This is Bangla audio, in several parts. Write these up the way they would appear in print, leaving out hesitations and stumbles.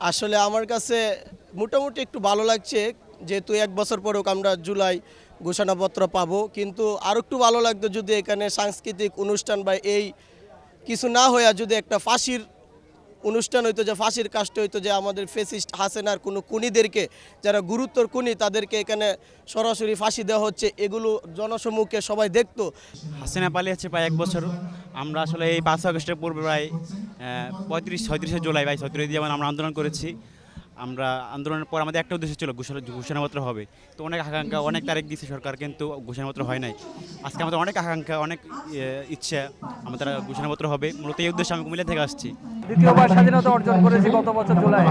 আসলে আমার কাছে মোটামুটি একটু ভালো লাগছে, যেহেতু 1 বছর পরেও আমরা জুলাই ঘোষণাপত্র পাবো, কিন্তু আরও একটু ভালো লাগতো যদি এখানে সাংস্কৃতিক অনুষ্ঠান বা এই কিছু না হইয়া যদি একটা ফাঁসির অনুষ্ঠান হইতো, যে ফাঁসির কাজটা হইতো, যে আমাদের ফেসিস্ট হাসিনার কোনো খুনিদেরকে, যারা গুরুত্বর খুনি তাদেরকে এখানে সরাসরি ফাঁসি দেওয়া হচ্ছে, এগুলো জনসম্মুখে সবাই দেখতো। হাসিনা পালিয়েছে প্রায় 1 বছর। আমরা আসলে এই 5 আগস্টের পূর্বে প্রায় 35-36 জুলাই ভাই 37 দিয়ে আমরা আন্দোলন করেছি। আমরা আন্দোলনের পর আমাদের একটা উদ্দেশ্য ছিল ঘোষণাপত্র হবে। তো অনেক আকাঙ্ক্ষা, অনেক তারিখ দিয়েছে সরকার, কিন্তু ঘোষণাপত্র হয় নাই। আজকে আমাদের অনেক আকাঙ্ক্ষা, অনেক ইচ্ছা আমাদের ঘোষণাপত্র হবে। মূলত এই উদ্দেশ্যে আমি কুমিল্লা থেকে আসছি। দ্বিতীয়বার স্বাধীনতা অর্জন করেছি গত বছর জুলাই,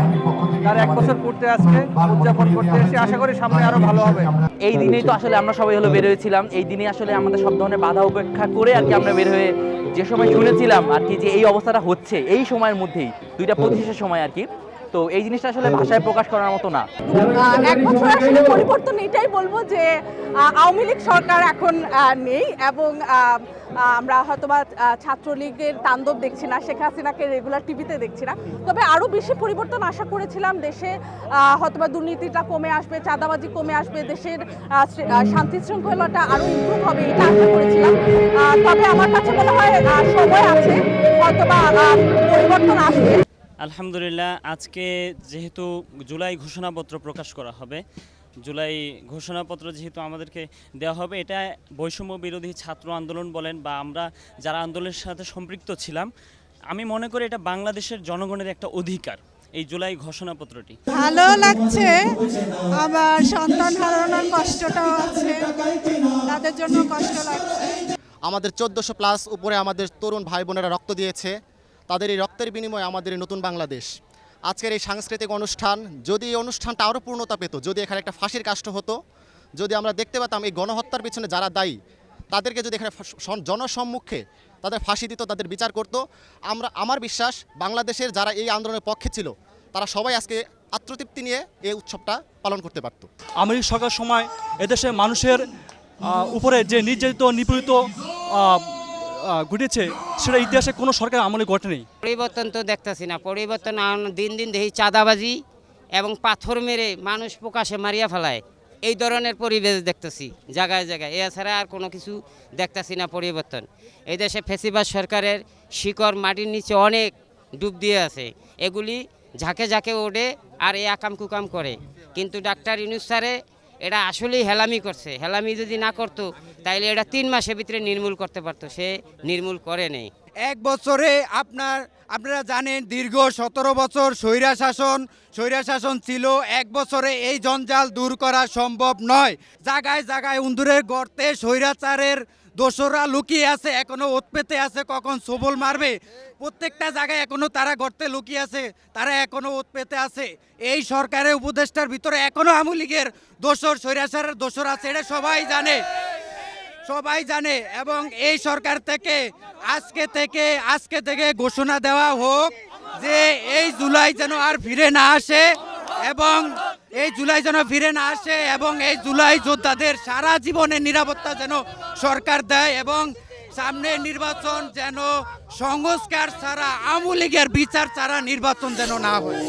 তার 1 বছর পূর্তি আজকে উদযাপন করতে এসেছি। আশা করি সামনে আরো ভালো হবে। এই দিনেই তো আসলে আমরা সবাই বের হয়েছিলাম। এই দিনে আসলে আমাদের সব ধরনের বাধা উপেক্ষা করে আর কি আমরা বের হয়ে যে সময় শুনেছিলাম আর কি যে এই অবস্থাটা হচ্ছে এই সময়ের মধ্যেই, 2টা পঁচিশের সময় আর কি। তো এই জিনিসটা আসলে ভাষায় প্রকাশ করার মতো না। 1 বছর আসলে পরিবর্তন এটাই বলবো যে আওয়ামী লীগ সরকার এখন নেই, এবং আমরা হয়তোবা ছাত্রলীগের তাণ্ডব দেখছি না, শেখ হাসিনাকে রেগুলার টিভিতে দেখছি না। তবে আরও বেশি পরিবর্তন আশা করেছিলাম, দেশে হয়তোবা দুর্নীতিটা কমে আসবে, চাঁদাবাজি কমে আসবে, দেশের শান্তি শৃঙ্খলাটা আরও ইমপ্রুভ হবে, এটা আশা করেছিলাম। তবে আমার কাছে মনে হয় সময় আছে, হয়তোবা পরিবর্তন আসবে। আলহামদুলিল্লাহ, আজকে যেহেতু জুলাই ঘোষণাপত্র প্রকাশ করা হবে, জুলাই ঘোষণাপত্র যেহেতু আমাদেরকে দেওয়া হবে, এটা বৈষম্য বিরোধী ছাত্র আন্দোলন বলেন বা আমরা যারা আন্দোলনের সাথে সম্পৃক্ত ছিলাম, আমি মনে করি এটা বাংলাদেশের জনগণের একটা অধিকার, এই জুলাই ঘোষণাপত্রটি। ভালো লাগছে, আবার সন্তান হারানোর কষ্টটাও আছে, তাদের জন্য কষ্ট লাগছে। আমাদের 1400+ উপরে আমাদের তরুণ ভাই বোনেরা রক্ত দিয়েছে, তাদের এই রক্তের বিনিময়ে আমাদের এই নতুন বাংলাদেশ। আজকের এই সাংস্কৃতিক অনুষ্ঠান, যদি এই অনুষ্ঠানটা আরও পূর্ণতা পেত, যদি এখানে একটা ফাঁসির কাজটা হতো, যদি আমরা দেখতে পেতাম এই গণহত্যার পিছনে যারা দায়ী তাদেরকে যদি এখানে জনসম্মুখে তাদের ফাঁসি দিত, তাদের বিচার করত, আমার বিশ্বাস বাংলাদেশের যারা এই আন্দোলনের পক্ষে ছিল তারা সবাই আজকে আত্মতৃপ্তি নিয়ে এই উৎসবটা পালন করতে পারত। আওয়ামী লীগ সরকার সময় এদেশে মানুষের উপরে যে নির্যাতিত নিপীড়িত ঘটেছে, সেটা ইতিহাসে কোনো সরকার আমলে ঘটেনি। পরিবর্তন তো দেখতেছি না, পরিবর্তন দিন দিন দেখি চাঁদাবাজি এবং পাথর মেরে মানুষ প্রকাশে মারিয়া ফেলায়, এই ধরনের পরিবেশ দেখতেছি জায়গায় জায়গায়। এছাড়া আর কোনো কিছু দেখতেছি না পরিবর্তন। এই দেশে ফ্যাসিবাদ সরকারের শিকড় মাটির নিচে অনেক ডুব দিয়ে আছে, এগুলি ঝাঁকে ঝাঁকে ওঠে আর এই আকাম কুকাম করে। কিন্তু ডাক্তার ইউনূস স্যারে এটা আসলেই হেলামি করছে। হেলামি যদি না করতো তাইলে এটা 3 মাসের ভিতরে নির্মূল করতে পারতো, সে নির্মূল করে নেই। 1 বছরে আপনারা জানেন দীর্ঘ 17 বছর স্বৈরাশাসন ছিল। 1 বছরে এই জঞ্জাল দূর করা সম্ভব নয়। জায়গায় জায়গায় উন্দুরের গর্তে স্বৈরাচারের দোসররা লুকিয়ে আছে, এখনো ওত পেতে আছে কখন সবল মারবে। প্রত্যেকটা জায়গায় এখনো তারা গর্তে লুকিয়ে আছে, তারা এখনো ওত পেতে আছে। এই সরকারের উপদেষ্টার ভিতরে এখনো আওয়ামী লীগের দোসর, স্বৈরাচারের দোসর আছে, এটা সবাই জানে। এবং এই সরকার থেকে আজকে থেকে ঘোষণা দেওয়া হোক যে এই জুলাই যেন আর ফিরে না আসে, এবং এই জুলাই যোদ্ধাদের সারা জীবনের নিরাপত্তা যেন সরকার দেয়, এবং সামনের নির্বাচন যেন সংস্কার ছাড়া, আওয়ামী লীগের বিচার ছাড়া নির্বাচন যেন না হয়।